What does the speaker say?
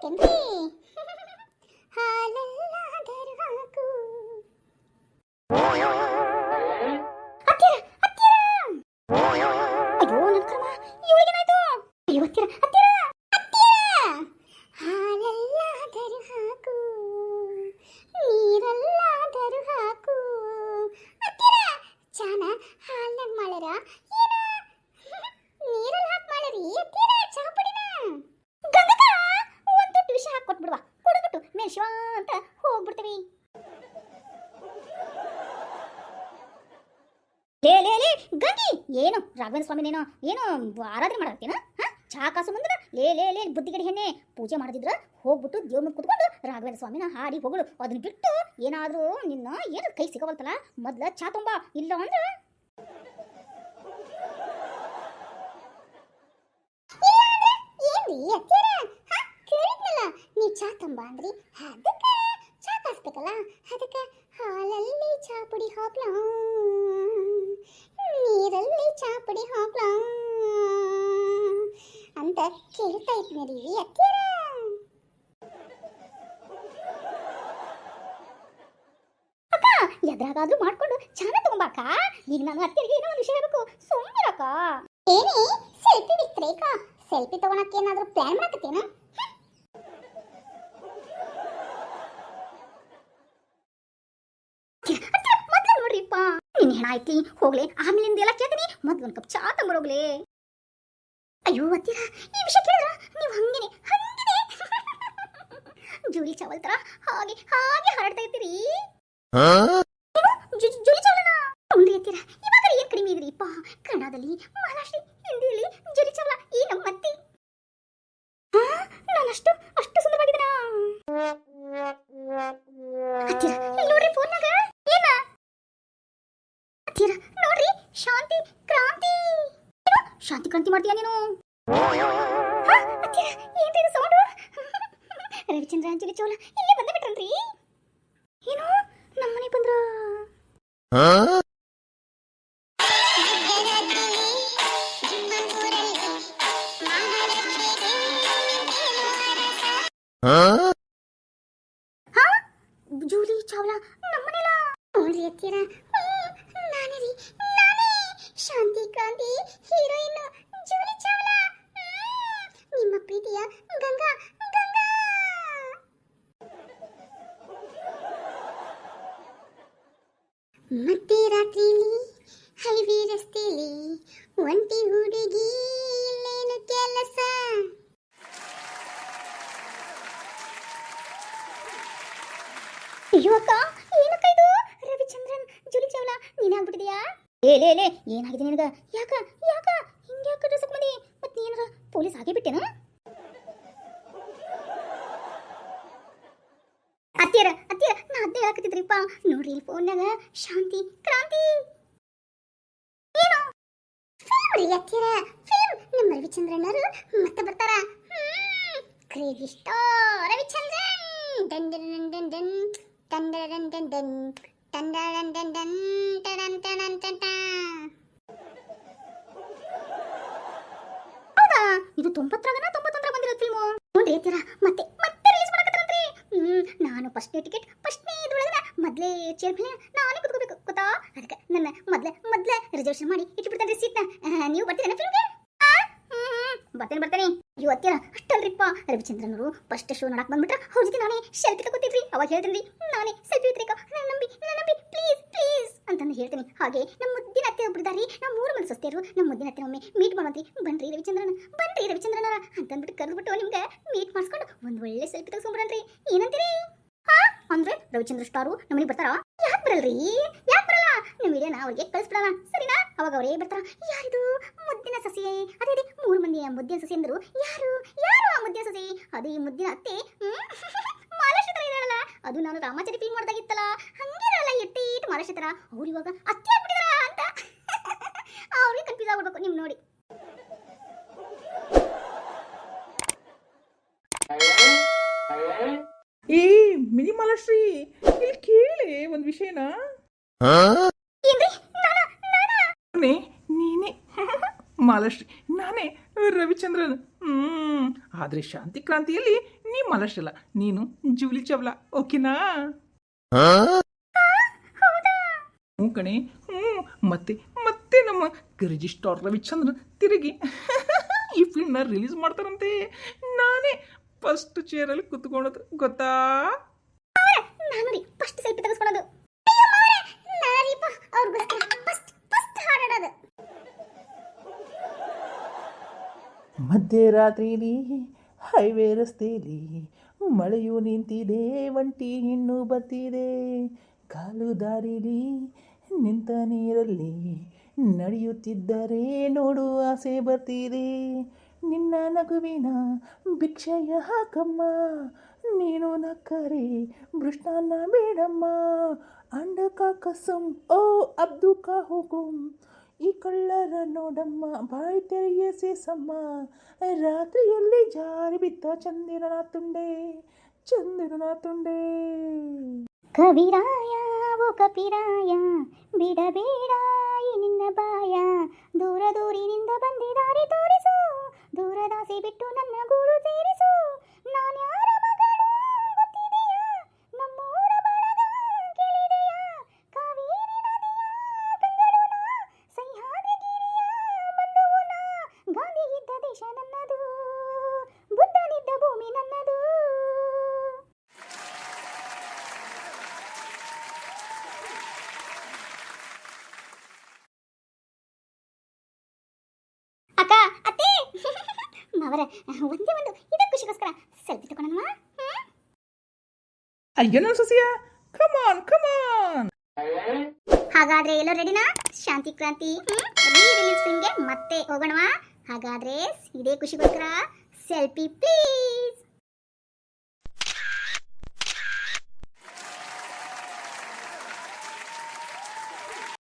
ಹಾಕೇನ್ರಿ ಹಾಲೆಲ್ಲಾದರೂ ಹಾಕು ಹತ್ತಿರ ಹತ್ತಿರ ಅಯ್ಯೋ ನನ್ನ ಕ್ರಮ ಇವಳಿಗೇನಾಯ್ತು ಅಯ್ಯೋ ಹತ್ತಿರ ಹತ್ತಿರ ಹತ್ತಿರ ಹಾಲೆಲ್ಲಾದರೂ ಹಾಕು ನೀರೆಲ್ಲಾದರೂ ಹಾಕು ಹತ್ತಿರ ಚಾನ ಹಾಲ್ನಾಗ ಮಾಡರ ಏನ ನೀರಲ್ಲಿ ಹಾಕಿ ಮಾಡರಿ ಹತ್ತಿರ ಚಾ ಪುಡಿನ ಗಂಗಕ್ಕ ಒಂದು ತುಟ್ಟು ವಿಷ ಹಾಕಿ ಕೊಟ್ಬಿಡುವ ಕುಡಿದ್ಬಿಟ್ಟು ಮೇಲೆ ಶಿವ ಅಂತ ಹೋಗ್ಬಿಡ್ತೀವಿ ಲೇ ಲೇ ಲೇ ಗಂಗಿ ಏನು ರಾಘವೇಂದ್ರ ಸ್ವಾಮಿನೇನೋ ಏನೋ ಆರಾಧನೆ ಮಾಡಾಕ್ತೀನ ಚಾ ಕಾಸು ಮುಂದೆ ಲೇ ಲೇ ಲೇ ಬುದ್ಧಿಗಡಿ ಹೆಣ್ಣೆ ಪೂಜೆ ಮಾಡಿದ್ರ ಹೋಗ್ಬಿಟ್ಟು ದೇವ್ರ ಮುಂದೆ ಕುತ್ಕೊಂಡು ರಾಘವೇಂದ್ರ ಸ್ವಾಮಿನ ಹಾಡಿ ಹೋಗಳು ಅದನ್ನ ಬಿಟ್ಟು ಏನಾದರೂ ನಿನ್ನ ಏನು ಕೈ ಸಿಗವಲ್ತಲ್ಲ ಮೊದ್ಲ ಚಾ ತುಂಬ ಇಲ್ಲ ಅಂದ್ರೆ ಏನ್ರಿ ಅತ್ತೀರ ಕೇಳಿದ್ನಲ್ಲ ನೀವು ಚಾ ತಂಬ ಅಂದ್ರಿ ಅದಕ್ಕೆ ಚಾ ಕಾಸ್ಬೇಕಲ್ಲ ಅದಕ್ಕೆ ಹಾಲಲ್ಲಿ ಚಾ ಪುಡಿ ಹಾಕ್ಲಾ ನೀರಲ್ಲಿ ಚಾ ಪುಡಿ ಹಾಕ್ಲಾ ಅಂತ ಕೇಳ್ತಾ ಇದ್ನರಿ ಅತ್ತೀರ ಅಕ್ಕ ಎದ್ರಾಗಾದ್ರೂ ಮಾಡ್ಕೊಂಡು ಚಾನ ತಗೊಂಬಾಕ ಈಗ ನಾನು ಅತ್ತೆರಿಗೆ ಏನೋ ಒಂದು ವಿಷಯ ಹೇಳ್ಬೇಕು ಸುಮ್ಮನಿರಕ್ಕ ಏನೇ ಸೆಲ್ಫಿ ಬಿಡ್ತೀರೇಕ ಸೆಲ್ಫಿ ತಗೊಳಕ್ಕೆ ಏನಾದರೂ ಪ್ಲಾನ್ ಮಾಡಕತ್ತೇನ ಮೊದ್ಲು ನೋಡ್ರಿಪ್ಪ ನಿನ್ನ ಹೆಣ ಐತಿ ಹೋಗ್ಲಿ ಆಮೇಲಿಂದ ಎಲ್ಲ ಕೇಳ್ತೀನಿ ಮೊದ್ಲು ಒಂದು ಕಪ್ ಚಾ ತಗೊಂಬರೋಗ್ಲಿ ಅಯ್ಯೋ ಅತ್ತೀರ ಈ ವಿಷಯ ಕೇಳಿದ್ರ ನೀವು ಹಂಗೇನೆ ಹಂಗೇನೆ ಜೂಲಿ ಚಾವಲ್ ತರ ಹಾಗೆ ಹಾಗೆ ಹರಡ್ತಾ ಇರ್ತೀರಿ ಜೂಲಿ ಚಾವಲನ ಉಂಡ್ರಿ ಅತ್ತೀರ ಇವಾಗ ಏನ್ ಕಡಿಮೆ ಇದ್ರಿಪ್ಪ ಕನ್ನಡದಲ್ಲಿ ಮಹಾರಾಷ್ಟ್ರ ಹಿಂದಿಯಲ್ಲಿ ಜೂಲಿ ಚಾವಲ ಈ ನಮ್ಮ ಅತ್ತಿ ನಾನು ಅಷ್ಟು ಸುಂದರವಾಗಿದ್ದೀನ ಅತ್ತೀರ ನೋಡ್ರಿ ಫೋನ್ನಾಗ ಏನ ಅತ್ತೀರ ನೋಡ್ರಿ ಶಾಂತಿ ಕ್ರಾಂತಿ ಶಾಂತಿ ಕ್ರಾಂತಿ ಮಾಡ್ತೀಯ ನೀನು ಅತ್ತೀರ ಏನ್ರಿ ಇದು ಸೌಂಡು ರವಿಚಂದ್ರ ಜೂಲಿ ಚೌಲ ಇಲ್ಲೇ ಬಂದೇ ಬಿಟ್ರನ್ರಿ ಏನು ನಮ್ಮನೆ ಬಂದ್ರ ಜೂಲಿ ಚಾವ್ಲಾ ನಮ್ಮನೆಲ್ಲ ನೋಡ್ರಿ ಅತ್ತೀರ ನಾನೇ ರೀ ನಾನೇ ಶಾಂತಿ ಕ್ರಾಂತಿ ಹೀರೋಯಿನ್ ಜೂಲಿ ಚಾವ್ಲಾ ನಿಮ್ಮ ಪ್ರೀತಿಯ ಗಂಗಾ ಗಂಗಾ ಮತ್ತೆ ರಾತ್ರಿಲಿ ಹೈವೇ ರಸ್ತೆಲಿ ಒಂಟಿ ಹುಡುಗಿ ಇಲ್ಲೇನು ಕೆಲಸ ಅಯ್ಯೋ ಅಕ್ಕ ಏನಕ್ಕ ಇದು ರವಿಚಂದ್ರನ್ ಜೂಲಿ ಚಾವ್ಲಾ ನೀನಾಗ್ಬಿಟ್ಟಿದ್ಯಾ ಲೇ ಲೇ ಲೇ ಏನಾಗಿದೆ ನಿನಗ ಯಾಕ ಯಾಕ ಹಿಂಗ್ಯಾಕ ಡ್ರೆಸ್ ಹಾಕೊಂಡಿ ಮತ್ತೆ ನೀನಾರ ಪೊಲೀಸ್ ಆಗೇ ಬಿಟ್ಟೇನ ಅತ್ತೀರ ಅತ್ತೀರ ನಾ ಅದೇ ಹೇಳಕತ್ತಿದ್ರಿಪ್ಪ ನೋಡ್ರಿ ಇಲ್ಲಿ ಫೋನ್ನಾಗ ಶಾಂತಿ ಕ್ರಾಂತಿ ಏನು ಫಿಲ್ಮ್ ರೀ ಅತ್ತೀರ ಫಿಲ್ಮ್ ನಮ್ಮ ರವಿಚಂದ್ರನರು ಮತ್ತೆ ಬರ್ತಾರ ಕ್ರೇಜಿ ಸ್ಟಾರ್ ರವಿಚಂದ್ರನ್ ಡನ್ ಡನ್ ಡನ್ ಡನ್ ಟಂಡರನ್ ಡನ್ ಡನ್ ಟಂಡರನ್ ಡನ್ ಡನ್ ಟಡನ್ ಟಡನ್ ಟಡ ಹೌದಾ ಇದು 90ರಾಗನ 91ರ ಬಂದಿರೋ ಫಿಲ್ಮು ನೋಡ್ರಿ ಅತ್ತೀರ ಮತ್ತೆ ಮತ್ತೆ ರಿಲೀಸ್ ಮಾಡಕತ್ತಾರಂತ್ರಿ ನಾನು ಫಸ್ಟ್ನೇ ಟಿಕೆಟ್ ಫಸ್ಟ್ನೇ ಇದ್ರೊಳಗ ಮೊದಲೇ ಚೇರ್ ಮೇಲೆ ನಾನೇ ಕುತ್ಕೋಬೇಕು ಗೊತ್ತಾ ಅದಕ್ಕೆ ನನ್ನ ಮೊದಲೇ ರಿಸರ್ವೇಷನ್ ಮಾಡಿ ಇಟ್ಬಿಡ್ತೇನೆ ಸೀಟ್ನ ನೀವು ಬರ್ತೀರಾ ಫಿಲ್ಮ್ಗೆ ಬರ್ತೇನೆ ಅಯ್ಯೋ ಅತ್ತೀರ ಅಷ್ಟಲ್ರಿಪ್ಪ ರವಿಚಂದ್ರನವರು ಫಸ್ಟ್ ಶೋ ನೋಡಕ್ ಬಂದ್ಬಿಟ್ರ ಅವ್ರ ಜೊತೆ ನಾನೇ ಸೆಲ್ಫಿ ತಗೋತಿದ್ರಿ ಅವಾಗ ಹೇಳ್ತೀನಿ ನಾನೇ ಸೆಲ್ಫಿ ಇತ್ರಿಕ ನನ್ನ ನಂಬಿ ಪ್ಲೀಸ್ ಪ್ಲೀಸ್ ಅಂತಂದು ಹೇಳ್ತೀನಿ ಹಾಗೆ ನಮ್ಮ ಮುದ್ದಿನ ಅತ್ತೆ ಒಬ್ರಿದಾರಿ ನಾವು 3 ಮಂದಿ ಸೊಸ್ತೆಯರು ನಮ್ಮ ಮುದ್ದಿನ ಅತ್ತೆ ಒಮ್ಮೆ ಮೀಟ್ ಮಾಡೋದ್ರಿ ಬನ್ರಿ ರವಿಚಂದ್ರನ ಅಂತಂದ್ಬಿಟ್ಟು ಕರೆದ್ಬಿಟ್ಟು ನಿಮ್ಗೆ ಮೀಟ್ ಮಾಡಿಸ್ಕೊಂಡು ಒಂದು ಒಳ್ಳೆ ಸೆಲ್ಫಿ ತಗೊಂಡ್ಬಿಡ್ರಿ ಏನಂತೀರಿ ಅಂದ್ರೆ ರವಿಚಂದ್ರ ಸ್ಟಾರು ನಮ್ಮನೆ ಬರ್ತಾರ ಯಾಕೆ ಬರಲ್ರಿ ಯಾಕೆ ಬರಲ್ಲ ನಿಮ್ಮ ವಿಡಿಯೋನ ಅವ್ರಿಗೆ ಕಳಿಸ್ಬಿಡೋಣ ಸರಿನಾ ಅವಾಗ ಅವರೇ ಬರ್ತಾರ ಯಾರಿದು ಮುದ್ದಿನ ಸಸಿ ಅದೇ 3 ಮಂದಿಯ ಮುದ್ದಿನ ಸಸಿ ಅಂದ್ರು ಯಾರು ಆ ಮುದ್ದಿನ ಸಸಿ ಅದು ಈ ಮುದ್ದಿನ ಅತ್ತೆ ಮಹಾರಾಷ್ಟ್ರ ತರ ಇದಾಳಲ್ಲ ಅದು ನಾನು ರಾಮಾಚಾರಿ ಫಿಲ್ಮ್ ಮಾಡ್ದಾಗಿತ್ತಲ್ಲ ಹಂಗಿರಲ್ಲ ಎಟ್ಟಿಟ್ಟು ಮಹಾರಾಷ್ಟ್ರ ತರ ಅವ್ರು ಇವಾಗ ಅತ್ತೆ ಆಗ್ಬಿಟ್ಟಿದಾರ ಅಂತ ಅವ್ರಿಗೆ ಕನ್ಫ್ಯೂಸ್ ಆಗ್ಬಿಡ್ಬೇಕು ನಿಮ್ ನೋಡಿ ಏ ಮಿನಿ ಮಾಲಾಶ್ರೀ ಇಲ್ಲಿ ಕೇಳಿ ಒಂದ್ ವಿಷಯನ ನೀನೇ ಮಾಲಾಶ್ರೀ ನಾನೇ ರವಿಚಂದ್ರನ್ ಆದರೆ ಶಾಂತಿ ಕ್ರಾಂತಿಯಲ್ಲಿ ನೀ ಮಾಲಾಶ್ರೀ, ನೀನು ಜೂಲಿ ಚಾವ್ಲಾ. ಓಕೆನಾ? ಹ್ಞೂ ಕಣೆ, ಹ್ಞೂ. ಮತ್ತೆ ಮತ್ತೆ ನಮ್ಮ ಗರ್ಜಿ ಸ್ಟಾರ್ ರವಿಚಂದ್ರನ್ ತಿರುಗಿ ಈ ಫಿಲ್ಮ್ನ ರಿಲೀಸ್ ಮಾಡ್ತಾರಂತೆ. ನಾನೇ ಫಸ್ಟ್ ಚೇರಲ್ಲಿ ಕುತ್ಕೊಳೋದು, ಗೊತ್ತಾ? ನಾನು ರೀ ಫಸ್ಟ್ ಸೆಲ್ಫಿ ತೆಗೆಸ್ಕೊಳ್ಳೋದು. ನಾರೀಪ ಅವ್ರಿಗೋಸ್ಕರ ಫಸ್ಟ್ ಹಾಡಾಡೋದು. ಮಧ್ಯರಾತ್ರಿಲಿ ಹೈವೇ ರಸ್ತೆಯಲ್ಲಿ ಮಳೆಯು ನಿಂತಿದೆ, ಒಂಟಿ ಹೆಣ್ಣು ಬರ್ತಿದೆ, ಕಾಲು ದಾರಿಲಿ ನಿಂತ ನೀರಲ್ಲಿ ನಡೆಯುತ್ತಿದ್ದರೆ ನೋಡು ಆಸೆ ಬರ್ತಿದೆ, ನಿನ್ನ ನಗುವಿನ ಭಿಕ್ಷೆಯ ಹಾಕಮ್ಮ, ನೀನು ನಕ್ಕರೆ ಬೃಷ್ಟಾನ್ನ ಬೇಡಮ್ಮ, ಅಂಡ ಕಾ ಕಸಂ ಓ ಅಬ್ದು ಕಾ ಹುಕುಂ, ಈ ಕಳ್ಳರ ನೋಡಮ್ಮ ಬಾಯಿ ತೆರೆಯ ಸೇಸಮ್ಮ, ರಾತ್ರಿಯಲ್ಲಿ ಜಾರಿ ಬಿದ್ದ ಚಂದಿರನ ತುಂಡೆ, ಚಂದಿರನ ತುಂಡೆ. ಕವಿರಾಯ ಓ ಕಪಿರಾಯ, ಬಿಡಬೇಡ ಈ ನಿನ್ನ ಬಾಯ, ದೂರ ದೂರಿನಿಂದ ಬಂದಿದಾರಿ ತೋರಿಸು, ದೂರದಾಸೆ ಬಿಟ್ಟು ನನ್ನ ಗೂಡು ಸೇರಿಸು, ನಾನ್ಯಾರ ಮಗಳು ಗೊತ್ತಿದೆಯಾ, ನಮ್ಮೂರ ಬಳಗ ಕೇಳಿದೆಯಾ, ಕಾವೇರಿ ನದಿಯ ಕಂಗಡುನ, ಸಹ್ಯಾದ್ರಿಗಿರಿಯ ಬಂಧುವುನ, ಗಾಂಧಿ ಇದ್ದ ದೇಶ ನನ್ನದು, ಬುದ್ಧನಿದ್ದ ಭೂಮಿ ನನ್ನದು. ಅಕ್ಕ, ಅತ್ತೆ, ಮಾವರ ಒಂದೇ ಒಂದು ಇದ ಖುಷಿಗೋಸ್ಕರ ಸೆಲ್ಫಿ ತಗೊಳ್ಳೋಣ. ಅಯ್ಯೋ ನನ್ನ ಸೊಸೆಯ, ಕಮಾನ್ ಕಮಾನ್. ಹಾಗಾದ್ರೆ ಎಲ್ಲೋ ರೆಡಿನಾ? ಶಾಂತಿ ಕ್ರಾಂತಿ ರೀ ರಿಲೀಸ್ ಫಿಲ್ಮ್ಗೆ ಮತ್ತೆ ಹೋಗೋಣವಾ? ಹಾಗಾದ್ರೆ ಇದೇ ಖುಷಿಗೋಸ್ಕರ ಸೆಲ್ಫಿ ಪ್ಲೀಸ್.